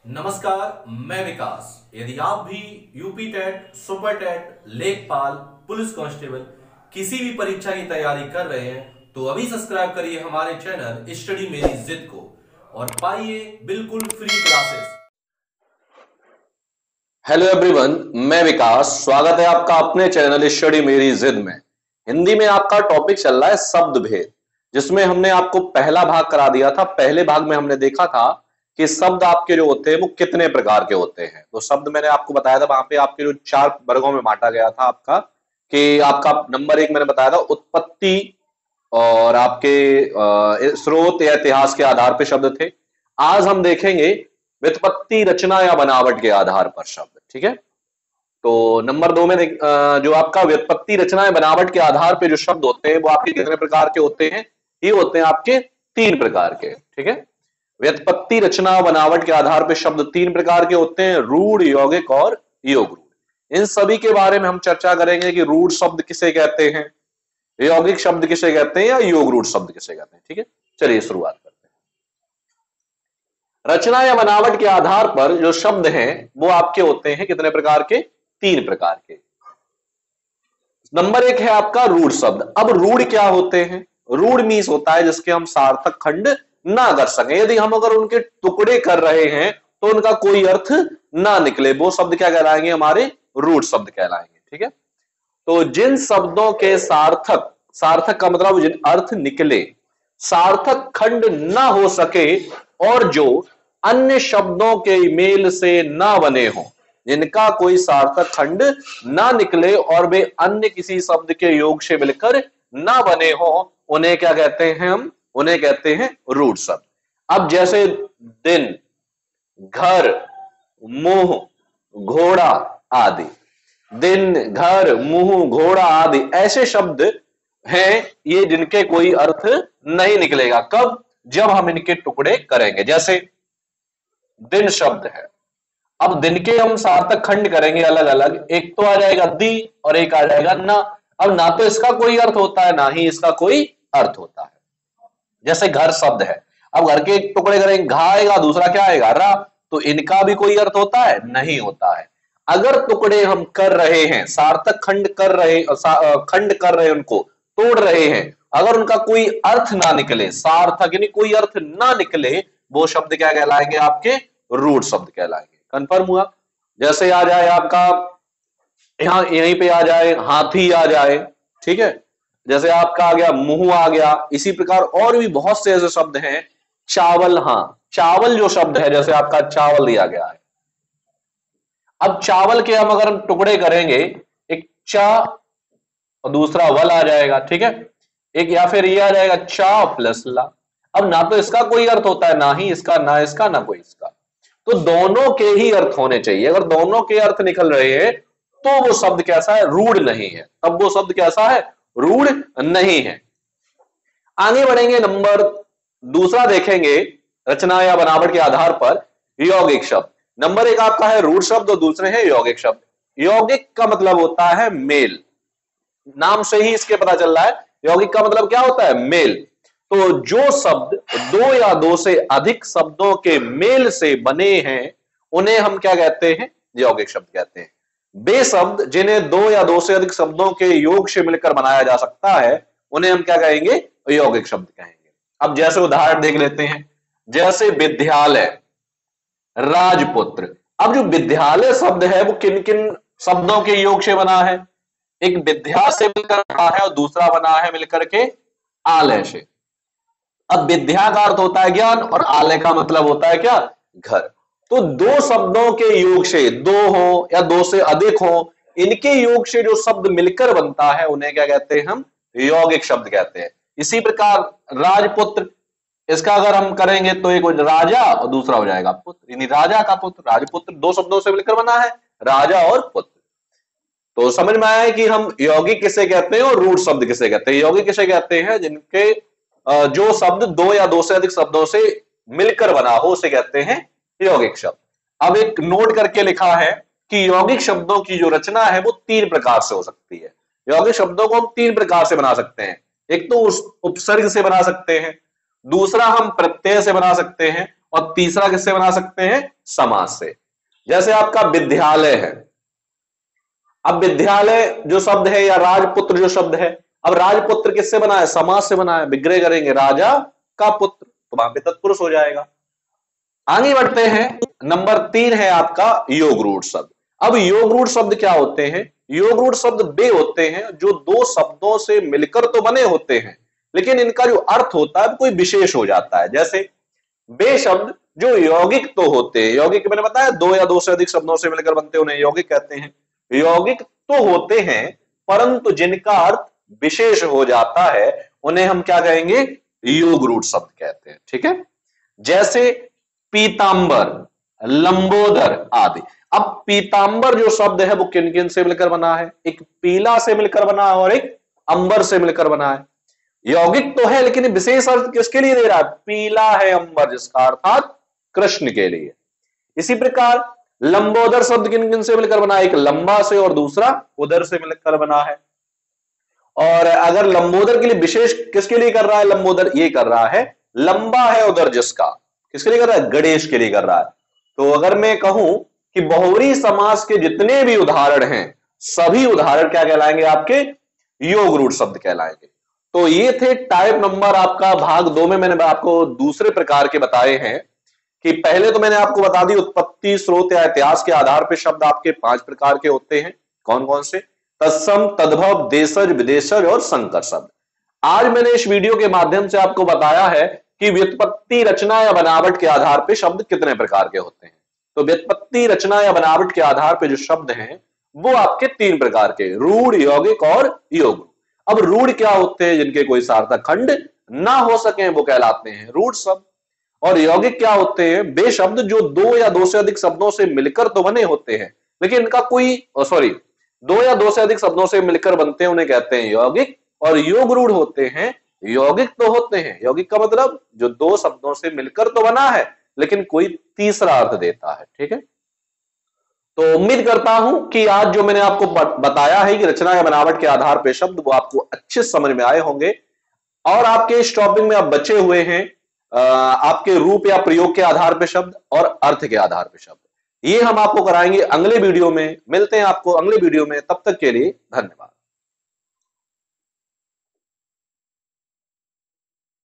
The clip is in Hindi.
नमस्कार, मैं विकास। यदि आप भी यूपी टेट, सुपर टेट, लेखपाल, पुलिस कांस्टेबल किसी भी परीक्षा की तैयारी कर रहे हैं तो अभी सब्सक्राइब करिए हमारे चैनल स्टडी मेरी जिद को और पाइए बिल्कुल फ्री क्लासेस। हेलो एवरीवन, मैं विकास। स्वागत है आपका अपने चैनल स्टडी मेरी जिद में। हिंदी में आपका टॉपिक चल रहा है शब्द भेद, जिसमें हमने आपको पहला भाग करा दिया था। पहले भाग में हमने देखा था कि शब्द आपके जो होते हैं वो कितने प्रकार के होते हैं। तो शब्द मैंने आपको बताया था, वहां पे आपके जो 4 वर्गों में बांटा गया था आपका, कि आपका नंबर 1 मैंने बताया था उत्पत्ति और आपके स्रोत या इतिहास के आधार पर शब्द थे। आज हम देखेंगे व्युत्पत्ति, रचना या बनावट के आधार पर शब्द। ठीक है, तो नंबर 2 में जो आपका व्युत्पत्ति, रचना या बनावट के आधार पे जो शब्द होते हैं वो आपके कितने प्रकार के होते हैं? ये होते हैं आपके 3 प्रकार के। ठीक है, व्युत्पत्ति, रचना और बनावट के आधार पे शब्द 3 प्रकार के होते हैं, रूढ़, यौगिक और योग रूढ़। इन सभी के बारे में हम चर्चा करेंगे कि रूढ़ शब्द किसे कहते हैं, यौगिक शब्द किसे कहते हैं या योग रूढ़ शब्द किसे कहते हैं। ठीक है, चलिए शुरुआत करते हैं। रचना या बनावट के आधार पर जो शब्द हैं वो आपके होते हैं कितने प्रकार के? 3 प्रकार के। नंबर 1 है आपका रूढ़ शब्द। अब रूढ़ क्या होते हैं? रूढ़ मीन्स होता है जिसके हम सार्थक खंड ना कर सके। यदि हम अगर उनके टुकड़े कर रहे हैं तो उनका कोई अर्थ ना निकले, वो शब्द क्या कहलाएंगे? हमारे रूढ़ शब्द कहलाएंगे। ठीक है, तो जिन शब्दों के सार्थक, सार्थक का मतलब जिन अर्थ निकले, सार्थक खंड ना हो सके और जो अन्य शब्दों के मेल से ना बने हो, जिनका कोई सार्थक खंड ना निकले और वे अन्य किसी शब्द के योग से मिलकर ना बने हो, उन्हें क्या कहते हैं? हम उन्हें कहते हैं रूढ़ शब्द। अब जैसे दिन, घर, मुंह, घोड़ा आदि, दिन, घर, मुंह, घोड़ा आदि ऐसे शब्द हैं ये जिनके कोई अर्थ नहीं निकलेगा। कब? जब हम इनके टुकड़े करेंगे। जैसे दिन शब्द है, अब दिन के हम सार्थक खंड करेंगे अलग अलग, एक तो आ जाएगा दी और एक आ जाएगा ना। अब ना तो इसका कोई अर्थ होता है ना ही इसका कोई अर्थ होता है। जैसे घर शब्द है, अब घर के टुकड़े करेंगे, घा आएगा, दूसरा क्या आएगा? रा। तो इनका भी कोई अर्थ होता है? नहीं होता है। अगर टुकड़े हम कर रहे हैं, सार्थक खंड कर रहे, खंड कर रहे हैं, उनको तोड़ रहे हैं, अगर उनका कोई अर्थ ना निकले, सार्थक यानी कोई अर्थ ना निकले, वो शब्द क्या कहलाएंगे? आपके रूढ़ शब्द कहलाएंगे। कंफर्म हुआ? जैसे आ जाए आपका यहां, यहीं पे आ जाए हाथी आ जाए। ठीक है, जैसे आपका आ गया मुंह आ गया। इसी प्रकार और भी बहुत से ऐसे शब्द हैं। चावल, हाँ चावल जो शब्द है, जैसे आपका चावल दिया गया है। अब चावल के हम अगर टुकड़े करेंगे, एक चा और दूसरा वल आ जाएगा। ठीक है, एक या फिर ये आ जाएगा चा प्लस ला। अब ना तो इसका कोई अर्थ होता है, ना ही इसका, ना इसका, ना कोई इसका। तो दोनों के ही अर्थ होने चाहिए। अगर दोनों के अर्थ निकल रहे हैं तो वो शब्द कैसा है? रूढ़ नहीं है। तब वो शब्द कैसा है? रूढ़ नहीं है। आगे बढ़ेंगे, नंबर दूसरा देखेंगे रचना या बनावट के आधार पर यौगिक शब्द। नंबर 1 आपका है रूढ़ शब्द और दूसरे हैं यौगिक शब्द। यौगिक का मतलब होता है मेल, नाम से ही इसके पता चल रहा है। यौगिक का मतलब क्या होता है? मेल। तो जो शब्द 2 या 2 से अधिक शब्दों के मेल से बने हैं उन्हें हम क्या कहते हैं? यौगिक शब्द कहते हैं। वे शब्द जिन्हें 2 या 2 से अधिक शब्दों के योग से मिलकर बनाया जा सकता है उन्हें हम क्या कहेंगे? यौगिक शब्द कहेंगे। अब जैसे उदाहरण देख लेते हैं, जैसे विद्यालय, राजपुत्र। अब जो विद्यालय शब्द है वो किन किन शब्दों के योग से बना है? एक विद्या से मिलकर बना है और दूसरा बना है मिलकर के आलय से। अब विद्या का अर्थ होता है ज्ञान और आलय का मतलब होता है क्या? घर। तो 2 शब्दों के योग से, 2 हो या 2 से अधिक हो, इनके योग से जो शब्द मिलकर बनता है उन्हें क्या कहते हैं? हम यौगिक शब्द कहते हैं। इसी प्रकार राजपुत्र, इसका अगर हम करेंगे तो एक राजा और दूसरा हो जाएगा पुत्र, यानी राजा का पुत्र। राजपुत्र 2 शब्दों से मिलकर बना है, राजा और पुत्र। तो समझ में आया है कि हम यौगिक किसे कहते हैं और रूढ़ शब्द किसे कहते हैं। यौगिक किसे कहते हैं? जिनके जो शब्द 2 या 2 से अधिक शब्दों से मिलकर बना हो उसे कहते हैं यौगिक शब्द। अब एक नोट करके लिखा है कि यौगिक शब्दों की जो रचना है वो 3 प्रकार से हो सकती है। यौगिक शब्दों को हम 3 प्रकार से बना सकते हैं। एक तो उस उपसर्ग से बना सकते हैं, दूसरा हम प्रत्यय से बना सकते हैं और तीसरा किससे बना सकते हैं? समास से। जैसे आपका विद्यालय है, अब विद्यालय जो शब्द है या राजपुत्र जो शब्द है, अब राजपुत्र किससे बना है? समास से बना है। विग्रह करेंगे राजा का पुत्र, तो वहां पे तत्पुरुष हो जाएगा। आगे बढ़ते हैं, नंबर 3 है आपका योग रूढ़ शब्द। अब योग रूढ़ शब्द क्या होते हैं? योग रूढ़ शब्द वे होते हैं जो दो शब्दों से मिलकर तो बने होते हैं, लेकिन इनका जो अर्थ होता है कोई विशेष हो जाता है। जैसे वे शब्द जो यौगिक तो होते हैं, यौगिक मैंने बताया 2 या 2 से अधिक शब्दों से मिलकर बनते हैं, उन्हें यौगिक कहते हैं। यौगिक तो होते हैं परंतु जिनका अर्थ विशेष हो जाता है उन्हें हम क्या कहेंगे? योग रूढ़ शब्द कहते हैं। ठीक है, जैसे पीतांबर, लंबोदर आदि। अब पीतांबर जो शब्द है वो किन किन से मिलकर बना है? एक पीला से मिलकर बना है और एक अंबर से मिलकर बना है। यौगिक तो है लेकिन विशेष अर्थ किसके लिए दे रहा है? पीला है अंबर जिसका, अर्थात कृष्ण के लिए। इसी प्रकार लंबोदर शब्द किन किन से मिलकर बना है? एक लंबा से और दूसरा उदर से मिलकर बना है। और अगर लंबोदर के लिए विशेष किसके लिए कर रहा है? लंबोदर ये कर रहा है लंबा है उदर जिसका, किसके लिए कर रहा है? गणेश के लिए कर रहा है। तो अगर मैं कहूं कि बहुव्रीहि समास के जितने भी उदाहरण हैं सभी उदाहरण क्या कहलाएंगे? आपके योग रूढ़ शब्द कहलाएंगे। तो ये थे टाइप नंबर आपका भाग 2 में मैंने आपको दूसरे प्रकार के बताए हैं कि पहले तो मैंने आपको बता दी उत्पत्ति, स्रोत या इतिहास के आधार पर शब्द आपके 5 प्रकार के होते हैं। कौन कौन से? तत्सम, तद्भव, देशज, विदेशज और संकर शब्द। आज मैंने इस वीडियो के माध्यम से आपको बताया है कि व्युत्पत्ति, रचना या बनावट के आधार पर शब्द कितने प्रकार के होते हैं। तो व्युत्पत्ति, रचना या बनावट के आधार पर जो शब्द हैं वो आपके 3 प्रकार के, रूढ़, यौगिक और योग। अब रूढ़ क्या होते हैं? जिनके कोई सार्थक खंड ना हो सके वो कहलाते हैं रूढ़ शब्द। और यौगिक क्या होते हैं? वे शब्द जो 2 या 2 से अधिक शब्दों से मिलकर तो बने होते हैं लेकिन इनका कोई 2 या 2 से अधिक शब्दों से मिलकर बनते हैं, उन्हें कहते हैं यौगिक। और योग रूढ़ होते हैं, यौगिक तो होते हैं, यौगिक का मतलब जो 2 शब्दों से मिलकर तो बना है लेकिन कोई तीसरा अर्थ देता है। ठीक है, तो उम्मीद करता हूं कि आज जो मैंने आपको बताया है कि रचना या बनावट के आधार पर शब्द, वो आपको अच्छे समझ में आए होंगे और आपके इस टॉपिक में आप बचे हुए हैं आपके रूप या प्रयोग के आधार पर शब्द और अर्थ के आधार पर शब्द। ये हम आपको कराएंगे अगले वीडियो में। मिलते हैं आपको अगले वीडियो में, तब तक के लिए धन्यवाद।